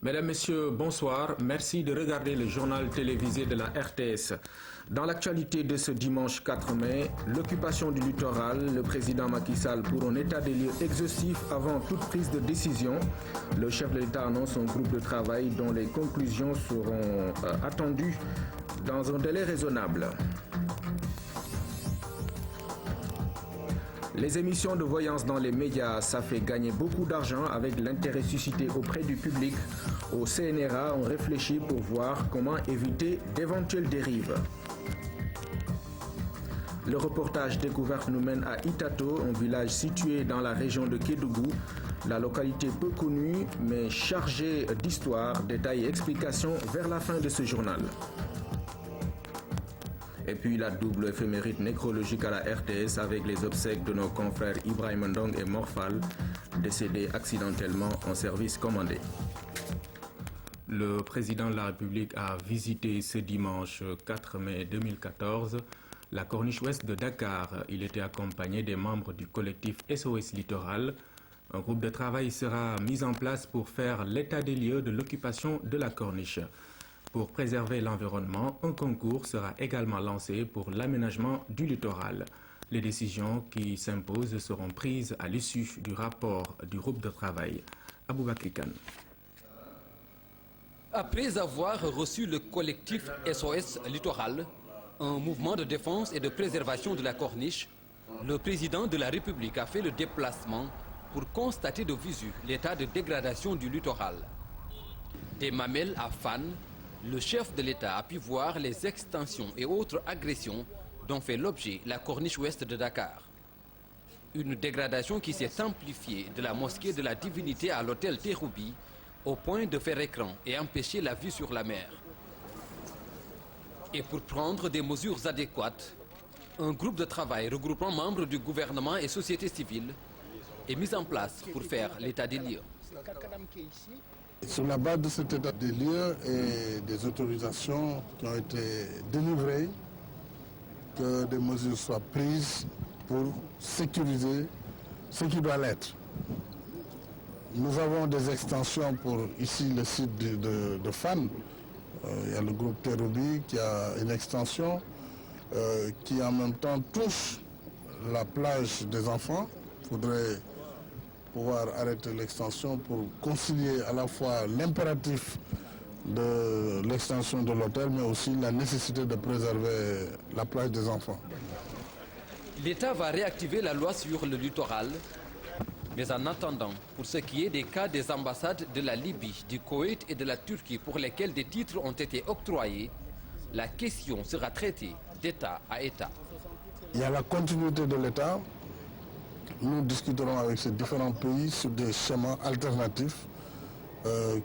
Mesdames, Messieurs, bonsoir. Merci de regarder le journal télévisé de la RTS. Dans l'actualité de ce dimanche 4 mai, l'occupation du littoral, le président Macky Sall pour un état des lieux exhaustif avant toute prise de décision. Le chef de l'État annonce un groupe de travail dont les conclusions seront attendues dans un délai raisonnable. Les émissions de voyance dans les médias, ça fait gagner beaucoup d'argent avec l'intérêt suscité auprès du public. Au CNRA, on réfléchit pour voir comment éviter d'éventuelles dérives. Le reportage découverte nous mène à Itato, un village situé dans la région de Kédougou. La localité peu connue, mais chargée d'histoire, détails et explications vers la fin de ce journal. Et puis la double éphéméride nécrologique à la RTS avec les obsèques de nos confrères Ibrahim Ndong et Morphal, décédés accidentellement en service commandé. Le président de la République a visité ce dimanche 4 mai 2014 la corniche ouest de Dakar. Il était accompagné des membres du collectif SOS Littoral. Un groupe de travail sera mis en place pour faire l'état des lieux de l'occupation de la corniche. Pour préserver l'environnement, un concours sera également lancé pour l'aménagement du littoral. Les décisions qui s'imposent seront prises à l'issue du rapport du groupe de travail. Aboubakri Kane. Après avoir reçu le collectif SOS Littoral, un mouvement de défense et de préservation de la corniche, le président de la République a fait le déplacement pour constater de visu l'état de dégradation du littoral. Des Mamelles à Fann, le chef de l'État a pu voir les extensions et autres agressions dont fait l'objet la corniche ouest de Dakar. Une dégradation qui s'est amplifiée de la mosquée de la Divinité à l'hôtel Terroubi au point de faire écran et empêcher la vue sur la mer. Et pour prendre des mesures adéquates, un groupe de travail regroupant membres du gouvernement et société civile est mis en place pour faire l'état des lieux. Sur la base de cet état des lieux et des autorisations qui ont été délivrées, que des mesures soient prises pour sécuriser ce qui doit l'être. Nous avons des extensions pour ici le site de Fann. Il y a le groupe Terroubi qui a une extension qui en même temps touche la plage des enfants. Il faudrait pouvoir arrêter l'extension pour concilier à la fois l'impératif de l'extension de l'hôtel, mais aussi la nécessité de préserver la plage des enfants. L'État va réactiver la loi sur le littoral, mais en attendant, pour ce qui est des cas des ambassades de la Libye, du Koweït et de la Turquie pour lesquels des titres ont été octroyés, la question sera traitée d'État à État. Il y a la continuité de l'État. Nous discuterons avec ces différents pays sur des schémas alternatifs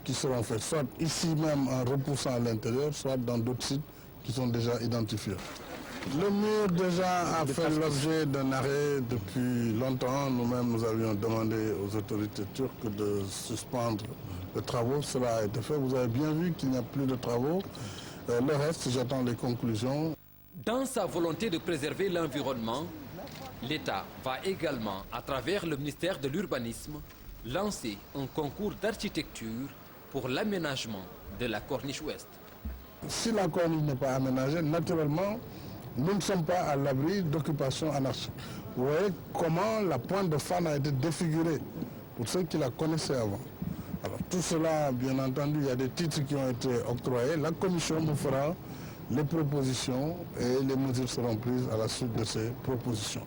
qui seront faits, soit ici même en repoussant à l'intérieur, soit dans d'autres sites qui sont déjà identifiés. Le mur déjà a fait l'objet d'un arrêt depuis longtemps. Nous-mêmes, nous avions demandé aux autorités turques de suspendre les travaux. Cela a été fait. Vous avez bien vu qu'il n'y a plus de travaux. Le reste, j'attends les conclusions. Dans sa volonté de préserver l'environnement, l'État va également, à travers le ministère de l'Urbanisme, lancer un concours d'architecture pour l'aménagement de la corniche ouest. Si la corniche n'est pas aménagée, naturellement, nous ne sommes pas à l'abri d'occupation anarchique. Vous voyez comment la pointe de Fann a été défigurée, pour ceux qui la connaissaient avant. Alors tout cela, bien entendu, il y a des titres qui ont été octroyés. La commission nous fera les propositions et les mesures seront prises à la suite de ces propositions.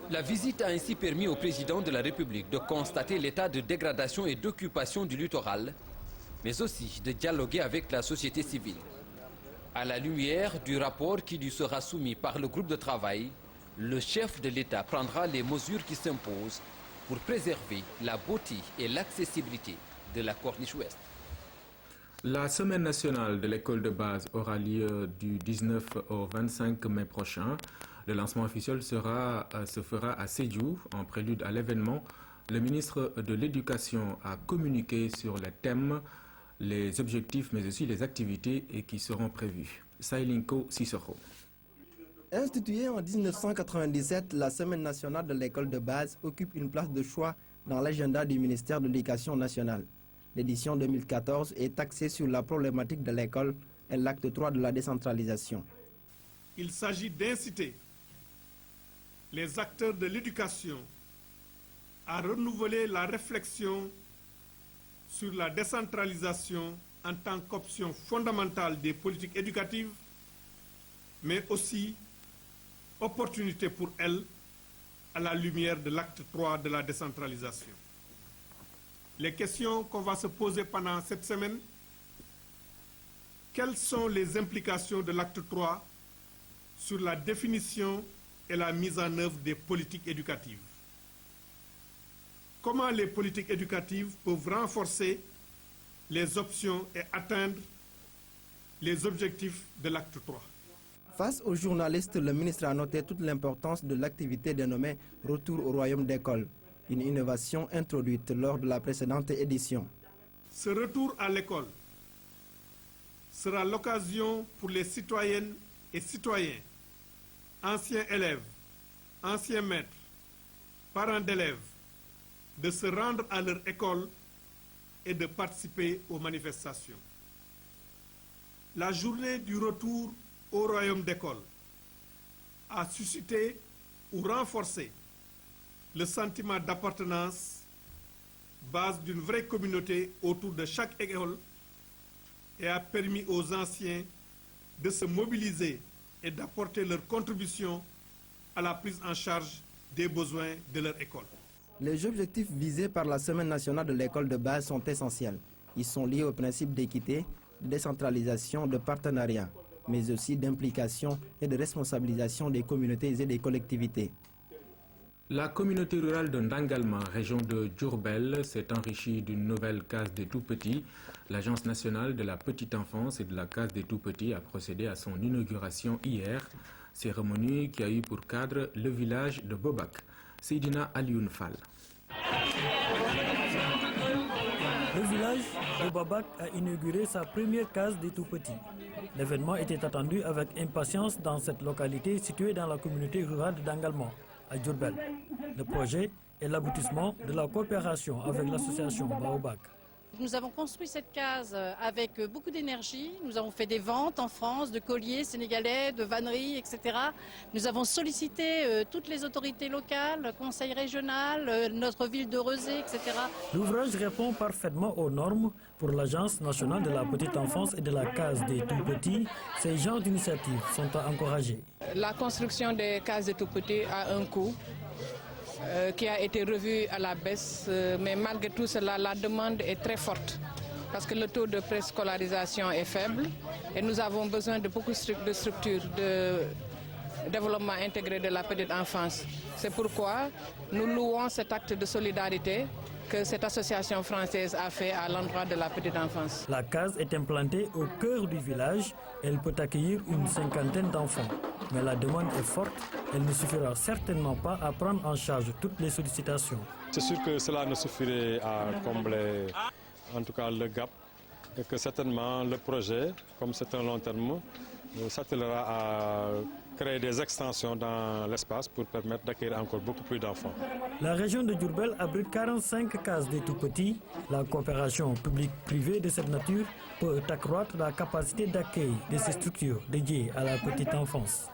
La visite a ainsi permis au président de la République de constater l'état de dégradation et d'occupation du littoral, mais aussi de dialoguer avec la société civile. À la lumière du rapport qui lui sera soumis par le groupe de travail, le chef de l'État prendra les mesures qui s'imposent pour préserver la beauté et l'accessibilité de la corniche ouest. La semaine nationale de l'école de base aura lieu du 19 au 25 mai prochain. Le lancement officiel se fera à Sédhiou. En prélude à l'événement, le ministre de l'Éducation a communiqué sur les thèmes, les objectifs, mais aussi les activités qui seront prévues. Sailinko Sissoko. Instituée en 1997, la Semaine nationale de l'école de base occupe une place de choix dans l'agenda du ministère de l'Éducation nationale. L'édition 2014 est axée sur la problématique de l'école et l'acte 3 de la décentralisation. Il s'agit d'inciter les acteurs de l'éducation à renouveler la réflexion sur la décentralisation en tant qu'option fondamentale des politiques éducatives, mais aussi opportunité pour elles à la lumière de l'acte 3 de la décentralisation. Les questions qu'on va se poser pendant cette semaine: quelles sont les implications de l'acte 3 sur la définition et la mise en œuvre des politiques éducatives? Comment les politiques éducatives peuvent renforcer les options et atteindre les objectifs de l'acte 3? Face aux journalistes, le ministre a noté toute l'importance de l'activité dénommée « Retour au royaume d'école », une innovation introduite lors de la précédente édition. Ce retour à l'école sera l'occasion pour les citoyennes et citoyens, anciens élèves, anciens maîtres, parents d'élèves, de se rendre à leur école et de participer aux manifestations. La journée du retour au royaume d'école a suscité ou renforcé le sentiment d'appartenance, base d'une vraie communauté autour de chaque école, et a permis aux anciens de se mobiliser et d'apporter leur contribution à la prise en charge des besoins de leur école. Les objectifs visés par la Semaine nationale de l'école de base sont essentiels. Ils sont liés au principe d'équité, de décentralisation, de partenariat, mais aussi d'implication et de responsabilisation des communautés et des collectivités. La communauté rurale de Ndangalma, région de Diourbel, s'est enrichie d'une nouvelle case des tout-petits. L'Agence nationale de la petite enfance et de la case des tout-petits a procédé à son inauguration hier. Cérémonie qui a eu pour cadre le village de Bobak. Seydina Alioune Fall. Le village de Bobak a inauguré sa première case des tout-petits. L'événement était attendu avec impatience dans cette localité située dans la communauté rurale de Ndangalma, à Diourbel. Le projet est l'aboutissement de la coopération avec l'association Baobak. Nous avons construit cette case avec beaucoup d'énergie. Nous avons fait des ventes en France de colliers sénégalais, de vanneries, etc. Nous avons sollicité toutes les autorités locales, le conseil régional, notre ville de Rezé, etc. L'ouvrage répond parfaitement aux normes pour l'Agence nationale de la petite enfance et de la case des tout-petits. Ces genres d'initiatives sont à encourager. La construction des cases des tout-petits a un coût qui a été revu à la baisse, mais malgré tout cela, la demande est très forte parce que le taux de préscolarisation est faible et nous avons besoin de beaucoup de structures de développement intégré de la petite enfance. C'est pourquoi nous louons cet acte de solidarité que cette association française a fait à l'endroit de la petite enfance. La case est implantée au cœur du village. Elle peut accueillir une cinquantaine d'enfants. Mais la demande est forte. Elle ne suffira certainement pas à prendre en charge toutes les sollicitations. C'est sûr que cela ne suffirait à combler en tout cas le gap et que certainement le projet, comme c'est un long terme, s'attellera à créer des extensions dans l'espace pour permettre d'accueillir encore beaucoup plus d'enfants. La région de Diourbel abrite 45 cases des tout-petits. La coopération publique-privée de cette nature peut accroître la capacité d'accueil de ces structures dédiées à la petite enfance.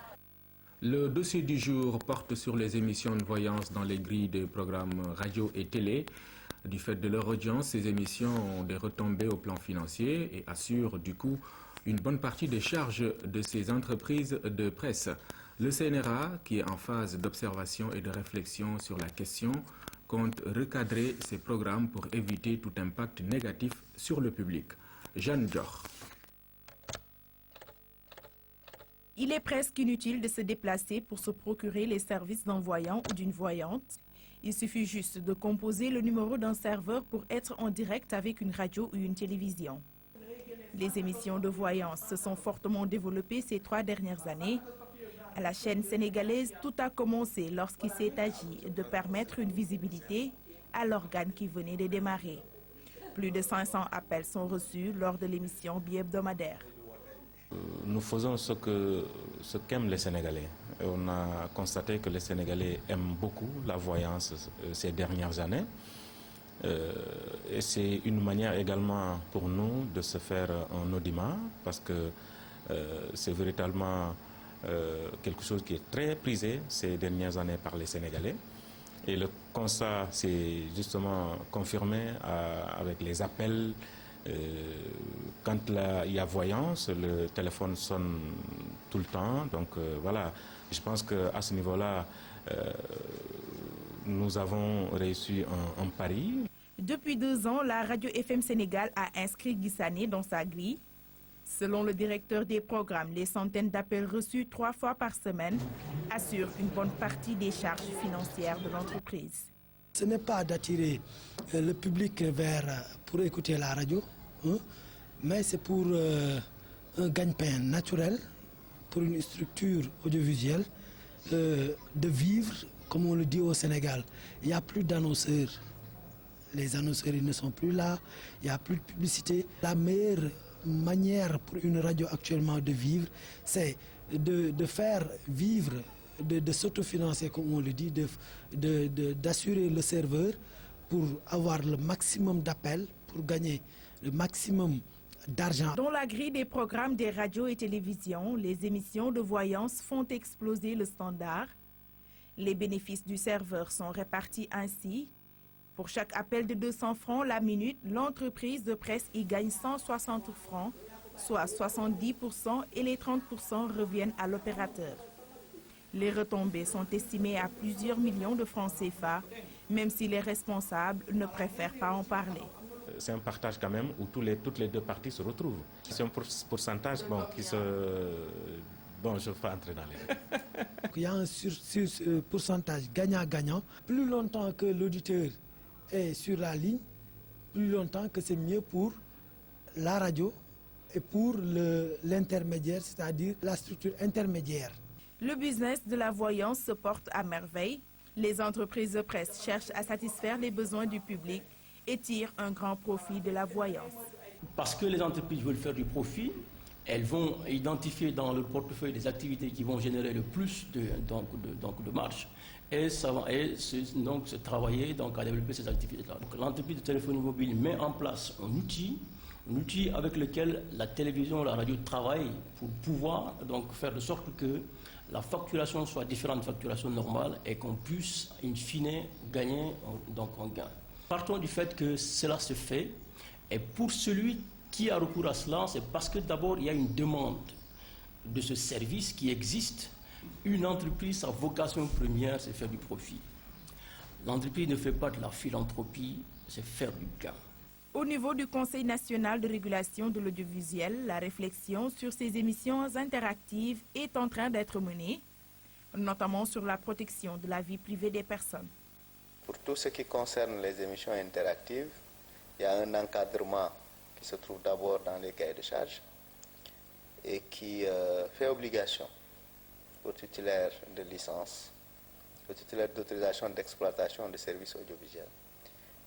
Le dossier du jour porte sur les émissions de voyance dans les grilles des programmes radio et télé. Du fait de leur audience, ces émissions ont des retombées au plan financier et assurent du coup une bonne partie des charges de ces entreprises de presse. Le CNRA, qui est en phase d'observation et de réflexion sur la question, compte recadrer ces programmes pour éviter tout impact négatif sur le public. Jeanne Dior. Il est presque inutile de se déplacer pour se procurer les services d'un voyant ou d'une voyante. Il suffit juste de composer le numéro d'un serveur pour être en direct avec une radio ou une télévision. Les émissions de voyance se sont fortement développées ces 3 dernières années. À la chaîne sénégalaise, tout a commencé lorsqu'il s'est agi de permettre une visibilité à l'organe qui venait de démarrer. Plus de 500 appels sont reçus lors de l'émission bi-hebdomadaire. Nous faisons ce qu'aiment les Sénégalais. On a constaté que les Sénégalais aiment beaucoup la voyance ces dernières années. Et c'est une manière également pour nous de se faire un audimat, parce que c'est véritablement quelque chose qui est très prisé ces dernières années par les Sénégalais. Et le constat s'est justement confirmé avec les appels. Quand il y a voyance, le téléphone sonne tout le temps. Donc voilà, je pense qu'à ce niveau-là, nous avons réussi un pari. Depuis 2 ans, la radio FM Sénégal a inscrit Guissané dans sa grille. Selon le directeur des programmes, les centaines d'appels reçus 3 fois par semaine assurent une bonne partie des charges financières de l'entreprise. Ce n'est pas d'attirer le public pour écouter la radio, mais c'est pour un gagne-pain naturel, pour une structure audiovisuelle, de vivre, comme on le dit au Sénégal. Il n'y a plus d'annonceurs. Les annonceurs ils ne sont plus là, il n'y a plus de publicité. La meilleure manière pour une radio actuellement de vivre, c'est de faire vivre, de s'autofinancer, comme on le dit, d'assurer le serveur pour avoir le maximum d'appels, pour gagner le maximum d'argent. Dans la grille des programmes des radios et télévisions, les émissions de voyance font exploser le standard. Les bénéfices du serveur sont répartis ainsi. Pour chaque appel de 200 francs la minute, l'entreprise de presse y gagne 160 francs, soit 70%, et les 30% reviennent à l'opérateur. Les retombées sont estimées à plusieurs millions de francs CFA, même si les responsables ne préfèrent pas en parler. C'est un partage quand même où toutes les deux parties se retrouvent. C'est un pourcentage qui se... Bon, je ne vais pas entrer dans les... Il y a un pourcentage gagnant-gagnant. Plus longtemps que l'auditeur est sur la ligne, plus longtemps que c'est mieux pour la radio et pour l'intermédiaire, c'est-à-dire la structure intermédiaire. Le business de la voyance se porte à merveille. Les entreprises de presse cherchent à satisfaire les besoins du public et tirent un grand profit de la voyance. Parce que les entreprises veulent faire du profit, elles vont identifier dans le portefeuille des activités qui vont générer le plus de marge et se travailler à développer ces activités-là. L'entreprise de téléphonie mobile met en place un outil avec lequel la télévision, la radio travaillent pour pouvoir faire de sorte que la facturation soit différente de la facturation normale et qu'on puisse, in fine, gagner un gain. Partons du fait que cela se fait, et pour celui qui a recours à cela, c'est parce que d'abord il y a une demande de ce service qui existe. Une entreprise, sa vocation première, c'est faire du profit. L'entreprise ne fait pas de la philanthropie, c'est faire du gain. Au niveau du Conseil national de régulation de l'audiovisuel, la réflexion sur ces émissions interactives est en train d'être menée, notamment sur la protection de la vie privée des personnes. Pour tout ce qui concerne les émissions interactives, il y a un encadrement qui se trouve d'abord dans les cahiers de charges et qui fait obligation aux titulaires de licence, aux titulaires d'autorisation d'exploitation de services audiovisuels,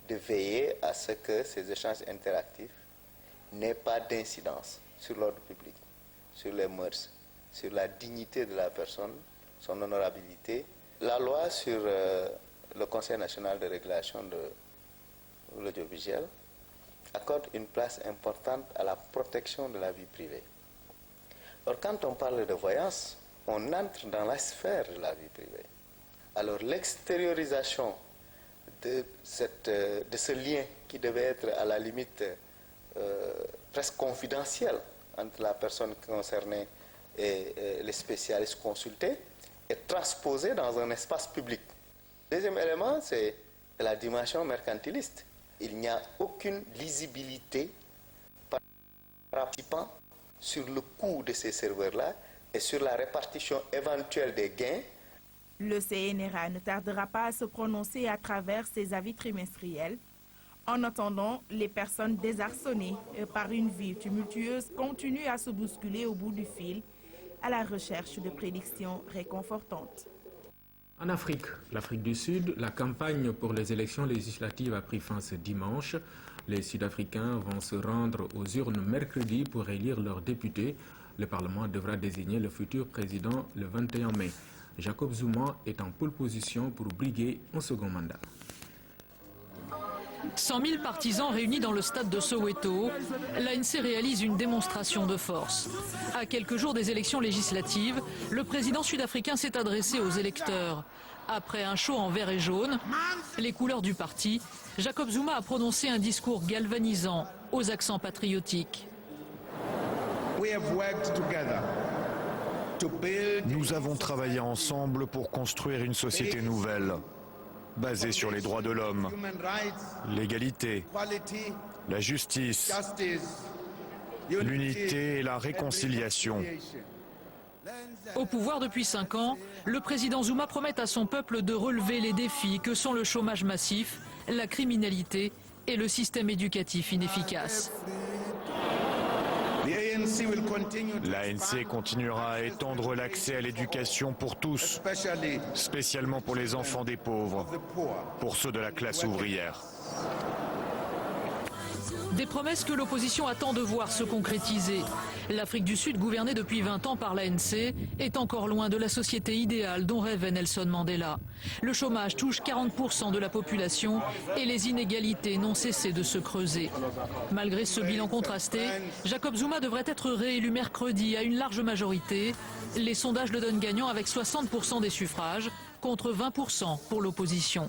de veiller à ce que ces échanges interactifs n'aient pas d'incidence sur l'ordre public, sur les mœurs, sur la dignité de la personne, son honorabilité. La loi sur le Conseil national de régulation de l'audiovisuel accorde une place importante à la protection de la vie privée. Or, quand on parle de voyance, on entre dans la sphère de la vie privée. Alors, l'extériorisation de ce lien qui devait être à la limite presque confidentiel entre la personne concernée et les spécialistes consultés est transposé dans un espace public. Deuxième élément, c'est la dimension mercantiliste. Il n'y a aucune lisibilité participant sur le coût de ces serveurs-là et sur la répartition éventuelle des gains. Le CNRA ne tardera pas à se prononcer à travers ses avis trimestriels. En attendant, les personnes désarçonnées par une vie tumultueuse continuent à se bousculer au bout du fil à la recherche de prédictions réconfortantes. En Afrique, l'Afrique du Sud, la campagne pour les élections législatives a pris fin ce dimanche. Les Sud-Africains vont se rendre aux urnes mercredi pour élire leurs députés. Le Parlement devra désigner le futur président le 21 mai. Jacob Zuma est en pole position pour briguer un second mandat. 100 000 partisans réunis dans le stade de Soweto, l'ANC réalise une démonstration de force. À quelques jours des élections législatives, le président sud-africain s'est adressé aux électeurs. Après un show en vert et jaune, les couleurs du parti, Jacob Zuma a prononcé un discours galvanisant aux accents patriotiques. Nous avons travaillé ensemble pour construire une société nouvelle, basée sur les droits de l'homme, l'égalité, la justice, l'unité et la réconciliation. Au pouvoir depuis 5 ans, le président Zuma promet à son peuple de relever les défis que sont le chômage massif, la criminalité et le système éducatif inefficace. L'ANC continuera à étendre l'accès à l'éducation pour tous, spécialement pour les enfants des pauvres, pour ceux de la classe ouvrière. Des promesses que l'opposition attend de voir se concrétiser. L'Afrique du Sud, gouvernée depuis 20 ans par l'ANC, est encore loin de la société idéale dont rêvait Nelson Mandela. Le chômage touche 40% de la population et les inégalités n'ont cessé de se creuser. Malgré ce bilan contrasté, Jacob Zuma devrait être réélu mercredi à une large majorité. Les sondages le donnent gagnant avec 60% des suffrages contre 20% pour l'opposition.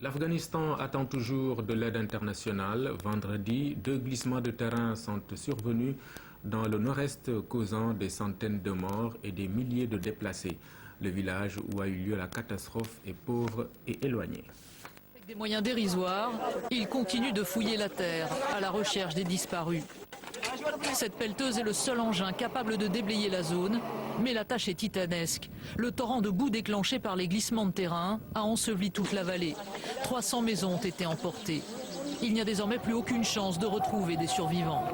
L'Afghanistan attend toujours de l'aide internationale. Vendredi, 2 glissements de terrain sont survenus dans le nord-est, causant des centaines de morts et des milliers de déplacés. Le village où a eu lieu la catastrophe est pauvre et éloigné. Avec des moyens dérisoires, il continue de fouiller la terre à la recherche des disparus. Cette pelleteuse est le seul engin capable de déblayer la zone, mais la tâche est titanesque. Le torrent de boue déclenché par les glissements de terrain a enseveli toute la vallée. 300 maisons ont été emportées. Il n'y a désormais plus aucune chance de retrouver des survivants.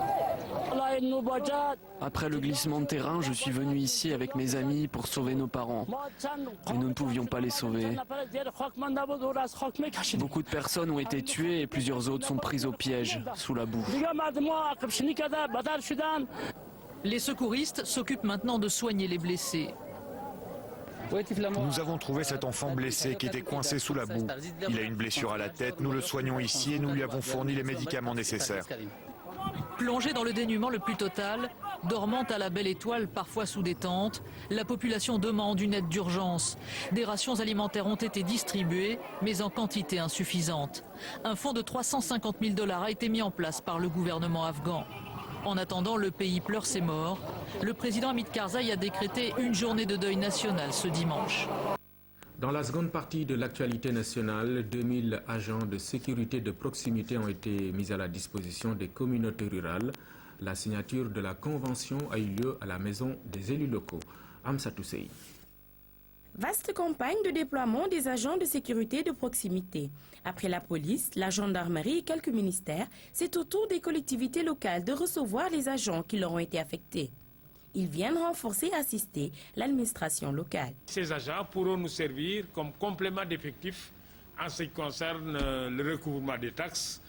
Après le glissement de terrain, je suis venu ici avec mes amis pour sauver nos parents. Mais nous ne pouvions pas les sauver. Beaucoup de personnes ont été tuées et plusieurs autres sont prises au piège, sous la boue. Les secouristes s'occupent maintenant de soigner les blessés. Nous avons trouvé cet enfant blessé qui était coincé sous la boue. Il a une blessure à la tête, nous le soignons ici et nous lui avons fourni les médicaments nécessaires. Plongée dans le dénuement le plus total, dormant à la belle étoile, parfois sous des tentes, la population demande une aide d'urgence. Des rations alimentaires ont été distribuées, mais en quantité insuffisante. Un fonds de 350 000 $ a été mis en place par le gouvernement afghan. En attendant, le pays pleure ses morts. Le président Hamid Karzai a décrété une journée de deuil national ce dimanche. Dans la seconde partie de l'actualité nationale, 2000 agents de sécurité de proximité ont été mis à la disposition des communautés rurales. La signature de la convention a eu lieu à la maison des élus locaux. Amsatou Sey. Vaste campagne de déploiement des agents de sécurité de proximité. Après la police, la gendarmerie et quelques ministères, c'est au tour des collectivités locales de recevoir les agents qui leur ont été affectés. Ils viennent renforcer et assister l'administration locale. Ces agents pourront nous servir comme complément d'effectifs en ce qui concerne le recouvrement des taxes,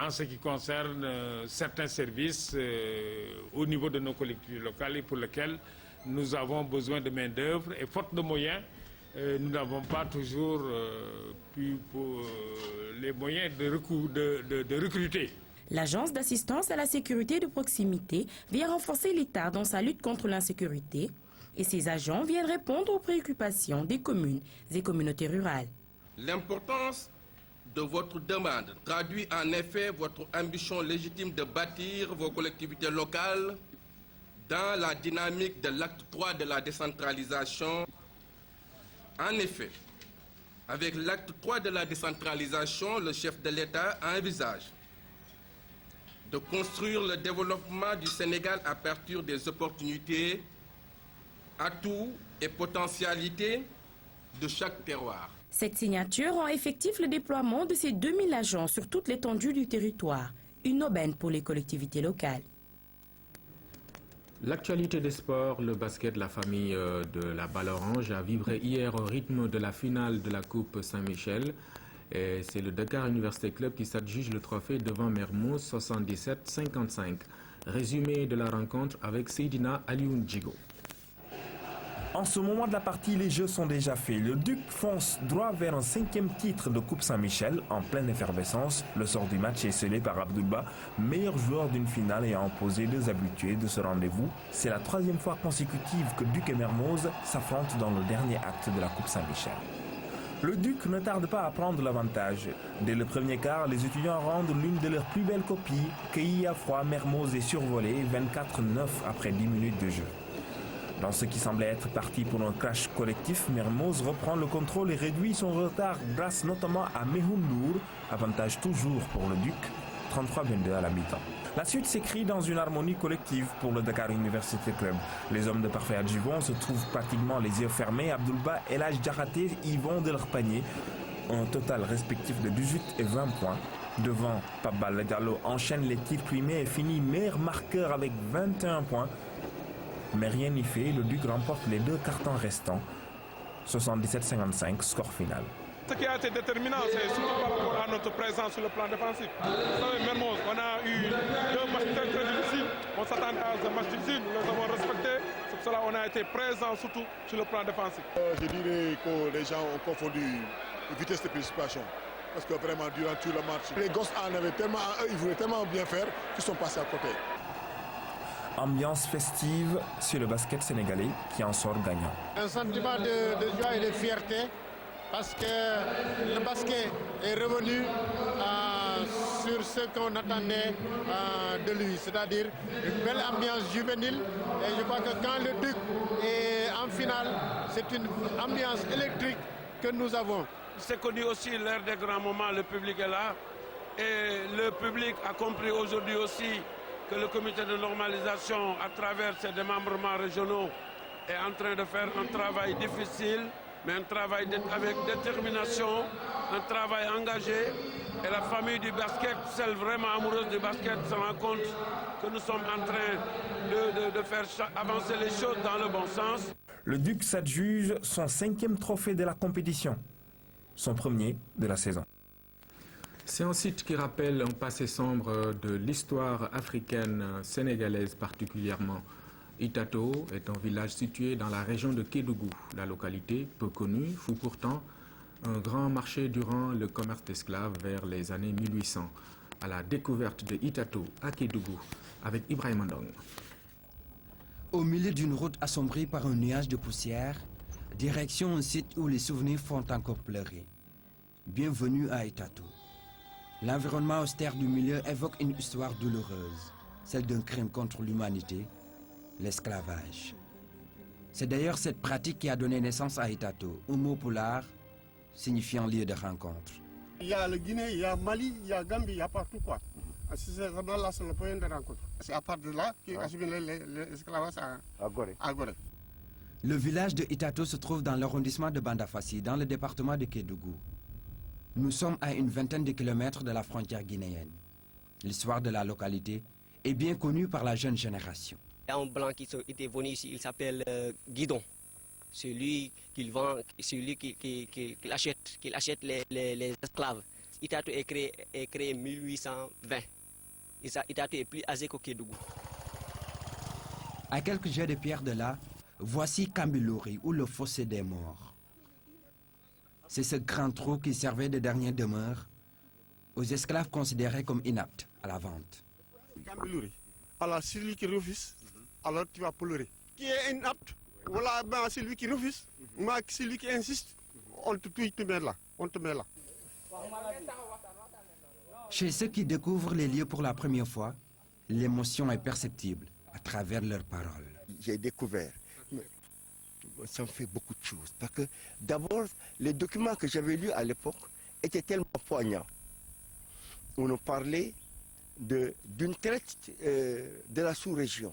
en ce qui concerne certains services au niveau de nos collectivités locales et pour lesquels nous avons besoin de main-d'œuvre et faute de moyens, nous n'avons pas toujours les moyens de recruter. L'Agence d'assistance à la sécurité de proximité vient renforcer l'État dans sa lutte contre l'insécurité et ses agents viennent répondre aux préoccupations des communes et communautés rurales. L'importance de votre demande traduit en effet votre ambition légitime de bâtir vos collectivités locales dans la dynamique de l'acte 3 de la décentralisation. En effet, avec l'acte 3 de la décentralisation, le chef de l'État envisage de construire le développement du Sénégal à partir des opportunités, atouts et potentialités de chaque terroir. Cette signature rend effectif le déploiement de ces 2000 agents sur toute l'étendue du territoire, une aubaine pour les collectivités locales. L'actualité des sports, le basket, la famille de la Balle Orange a vibré hier au rythme de la finale de la Coupe Saint-Michel. C'est le Dakar Université Club qui s'adjuge le trophée devant Mermoz 77-55. Résumé de la rencontre avec Seydina Alioune Djigo. En ce moment de la partie, les jeux sont déjà faits. Le Duc fonce droit vers un 5e titre de Coupe Saint-Michel en pleine effervescence. Le sort du match est scellé par Abdoulba, meilleur joueur d'une finale ayant opposé 2 habitués de ce rendez-vous. C'est la 3e fois consécutive que Duc et Mermoz s'affrontent dans le dernier acte de la Coupe Saint-Michel. Le Duc ne tarde pas à prendre l'avantage. Dès le premier quart, les étudiants rendent l'une de leurs plus belles copies. Cueilli à froid, Mermoz est survolé 24-9 après 10 minutes de jeu. Dans ce qui semblait être parti pour un crash collectif, Mermoz reprend le contrôle et réduit son retard grâce notamment à Mehoundour, avantage toujours pour le Duc, 33-22 à la mi-temps. La suite s'écrit dans une harmonie collective pour le Dakar University Club. Les hommes de parfait adjuvant se trouvent pratiquement les yeux fermés. Abdoulba et Elhadj Diakhaté y vont de leur panier. Un total respectif de 18 et 20 points. Devant, Pape Balla Diallo enchaîne les tirs primés et finit meilleur marqueur avec 21 points. Mais rien n'y fait, le Duc remporte les 2 cartons restants. 77-55, score final. Ce qui a été déterminant, c'est surtout par rapport à notre présence sur le plan défensif. Vous savez, Mermoz, on a eu 2 matchs très difficiles. On s'attendait à ce match difficile, nous les avons respectés. C'est pour cela qu'on a été présents surtout sur le plan défensif. Je dirais que les gens ont confondu vitesse de participation. Parce que vraiment, durant tout le match, les gosses en avaient tellement, ils voulaient tellement bien faire qu'ils sont passés à côté. Ambiance festive sur le basket sénégalais qui en sort gagnant. Un sentiment de joie et de fierté parce que le basket est revenu sur ce qu'on attendait de lui, c'est-à-dire une belle ambiance juvénile. Et je crois que quand le Duc est en finale, c'est une ambiance électrique que nous avons. C'est connu aussi l'ère des grands moments, le public est là. Et le public a compris aujourd'hui aussi que le comité de normalisation, à travers ses démembrements régionaux, est en train de faire un travail difficile, mais un travail avec détermination, un travail engagé. Et la famille du basket, celle vraiment amoureuse du basket, se rend compte que nous sommes en train de faire avancer les choses dans le bon sens. Le Duc s'adjuge son 5e trophée de la compétition, son premier de la saison. C'est un site qui rappelle un passé sombre de l'histoire africaine sénégalaise particulièrement. Itato est un village situé dans la région de Kédougou. La localité, peu connue, fut pourtant un grand marché durant le commerce d'esclaves vers les années 1800. À la découverte de Itato à Kédougou avec Ibrahim Ndong. Au milieu d'une route assombrie par un nuage de poussière, direction un site où les souvenirs font encore pleurer. Bienvenue à Itato. L'environnement austère du milieu évoque une histoire douloureuse, celle d'un crime contre l'humanité, l'esclavage. C'est d'ailleurs cette pratique qui a donné naissance à Itato, un mot poulard signifiant lieu de rencontre. Il y a le Guinée, il y a Mali, il y a Gambie, il y a partout quoi. C'est vraiment là, c'est le point de rencontre. C'est à partir de là qu'ils acheminé l'esclavage à Gorée. Le village de Itato se trouve dans l'arrondissement de Bandafassi, dans le département de Kédougou. Nous sommes à une vingtaine de kilomètres de la frontière guinéenne. L'histoire de la localité est bien connue par la jeune génération. Il y a un blanc qui était venu ici, il s'appelle Guidon. Celui qui vend, celui qui achète les esclaves. Itato est créé en 1820. Itato est plus âgé que Kédougou. À quelques jets de pierre de là, voici Kambilori, ou le fossé des morts. C'est ce grand trou qui servait de dernière demeure aux esclaves considérés comme inaptes à la vente. Kambilori. Alors celui qui refuse, alors tu vas pleurer. Qui est inapte, voilà, ben, celui qui refuse, celui qui insiste, on te met là, on te met là. Chez ceux qui découvrent les lieux pour la première fois, l'émotion est perceptible à travers leurs paroles. J'ai découvert, ça me fait beaucoup de choses. Parce que d'abord, les documents que j'avais lus à l'époque étaient tellement poignants. On nous parlait d'une traite de la sous-région.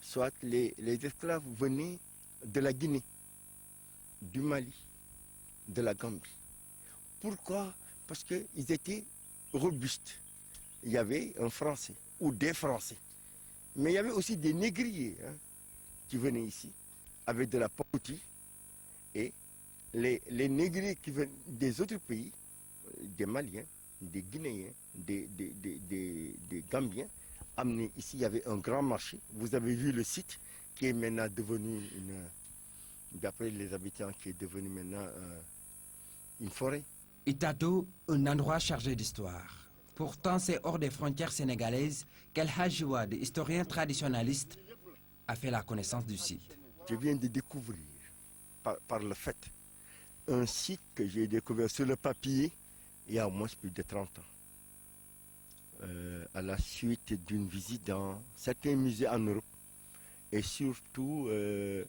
Soit les esclaves venaient de la Guinée, du Mali, de la Gambie. Pourquoi? Parce qu'ils étaient robustes. Il y avait un Français ou des Français. Mais il y avait aussi des négriers qui venaient ici avec de la pauvreté. Et les négriers qui venaient des autres pays, des Maliens, des Guinéens, des Gambiens, amenés ici. Il y avait un grand marché. Vous avez vu le site qui est maintenant devenu d'après les habitants, qui est devenu maintenant une forêt. Itato, un endroit chargé d'histoire. Pourtant, c'est hors des frontières sénégalaises qu'El Hadji Wade, historien traditionnaliste, a fait la connaissance du site. Je viens de découvrir, par le fait, un site que j'ai découvert sur le papier il y a au moins plus de 30 ans. À la suite d'une visite dans certains musées en Europe et surtout le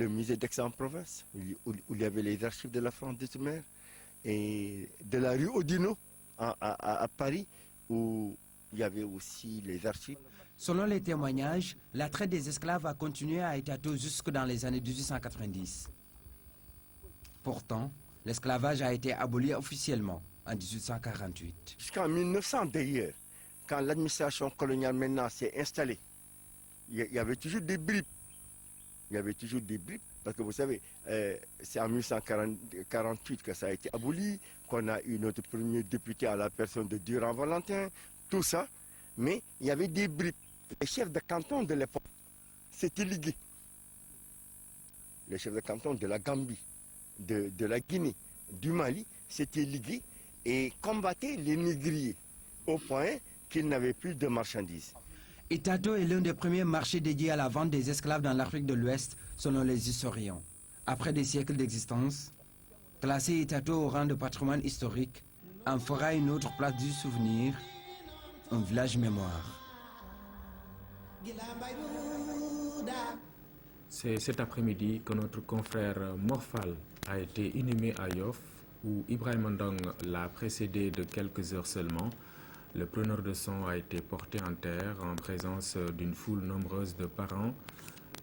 musée d'Aix-en-Provence où il y avait les archives de la France d'outre-mer et de la rue Oudinot à Paris où il y avait aussi les archives. Selon les témoignages, la traite des esclaves a continué à Itato jusque dans les années 1890. Pourtant, l'esclavage a été aboli officiellement en 1848. Jusqu'en 1900 d'ailleurs, quand l'administration coloniale maintenant s'est installée, il y avait toujours des bribes. Il y avait toujours des bribes, parce que vous savez, c'est en 1848 que ça a été aboli, qu'on a eu notre premier député à la personne de Durand-Valentin, tout ça. Mais il y avait des bribes. Les chefs de canton de l'époque s'étaient ligués. Les chefs de canton de la Gambie, de la Guinée, du Mali s'étaient ligués et combattaient les négriers au point qu'ils n'avaient plus de marchandises. Itato est l'un des premiers marchés dédiés à la vente des esclaves dans l'Afrique de l'Ouest, selon les historiens. Après des siècles d'existence, classer Itato au rang de patrimoine historique en fera une autre place du souvenir, un village mémoire. C'est cet après-midi que notre confrère Morphal a été inhumé à Yoff, où Ibrahim Ndong l'a précédé de quelques heures seulement. Le preneur de sang a été porté en terre en présence d'une foule nombreuse de parents,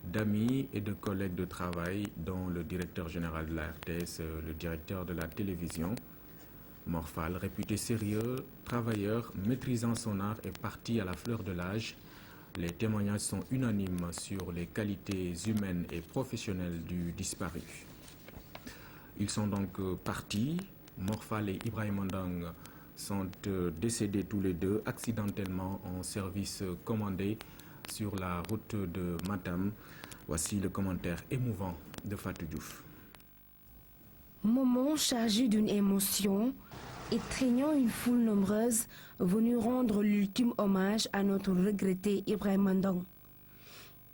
d'amis et de collègues de travail, dont le directeur général de la RTS, le directeur de la télévision. Morphal, réputé sérieux, travailleur, maîtrisant son art, est parti à la fleur de l'âge. Les témoignages sont unanimes sur les qualités humaines et professionnelles du disparu. Ils sont donc partis. Morphal et Ibrahim Ndong sont décédés tous les deux accidentellement en service commandé sur la route de Matam. Voici le commentaire émouvant de Fatou Diouf. Moment chargé d'une émotion, étreignant une foule nombreuse venue rendre l'ultime hommage à notre regretté Ibrahim Ndong.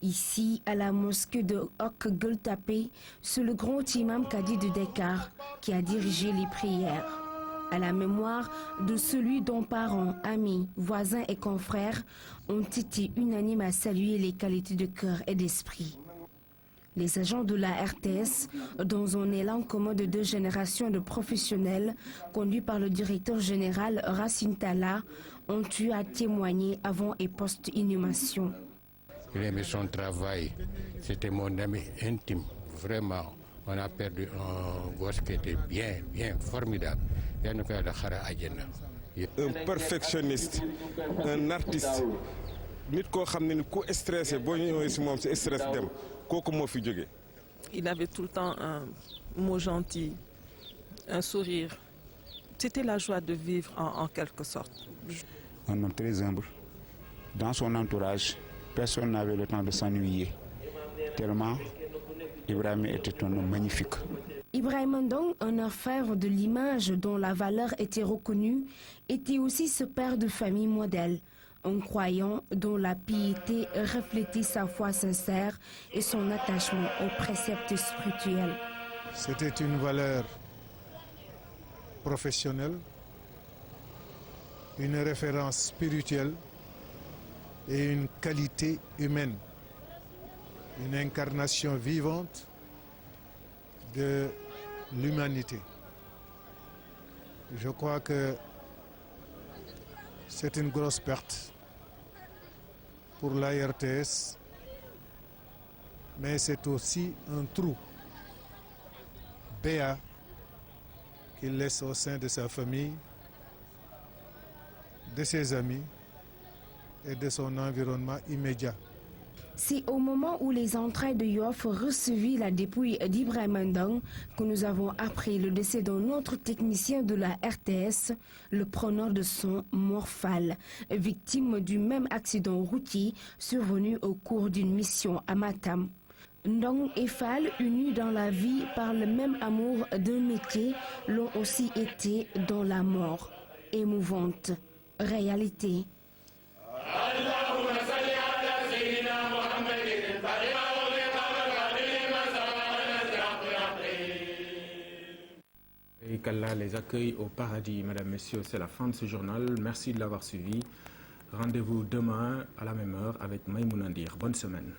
Ici, à la mosquée de Ok Gueule Tapée, c'est le grand imam Kadi de Dakar qui a dirigé les prières. À la mémoire de celui dont parents, amis, voisins et confrères ont été unanimes à saluer les qualités de cœur et d'esprit. Les agents de la RTS, dans un élan commun de 2 générations de professionnels, conduits par le directeur général Racine Talla, ont eu à témoigner avant et post-inhumation. Il aimait son travail, c'était mon ami intime, vraiment. On a perdu un gosse qui était bien formidable. Un perfectionniste, un artiste. Il avait tout le temps un mot gentil, un sourire. C'était la joie de vivre en quelque sorte. Un homme très humble. Dans son entourage, personne n'avait le temps de s'ennuyer. Tellement Ibrahim était un homme magnifique. Ibrahim Ndong, un orfèvre de l'image dont la valeur était reconnue, était aussi ce père de famille modèle, un croyant dont la piété reflétait sa foi sincère et son attachement aux préceptes spirituels. C'était une valeur professionnelle, une référence spirituelle et une qualité humaine, une incarnation vivante de l'humanité. Je crois que c'est une grosse perte pour la RTS, mais c'est aussi un trou béat qu'il laisse au sein de sa famille, de ses amis et de son environnement immédiat. C'est au moment où les entrailles de Yoff recevaient la dépouille d'Ibrahim Ndong que nous avons appris le décès d'un autre technicien de la RTS, le preneur de son Morphal, victime du même accident routier survenu au cours d'une mission à Matam. Ndong et Fall, unis dans la vie par le même amour d'un métier, l'ont aussi été dans la mort. Émouvante réalité. Et qu'Allah les accueille au paradis. Mesdames, Messieurs, c'est la fin de ce journal. Merci de l'avoir suivi. Rendez-vous demain à la même heure avec Maïmouna Ndir. Bonne semaine.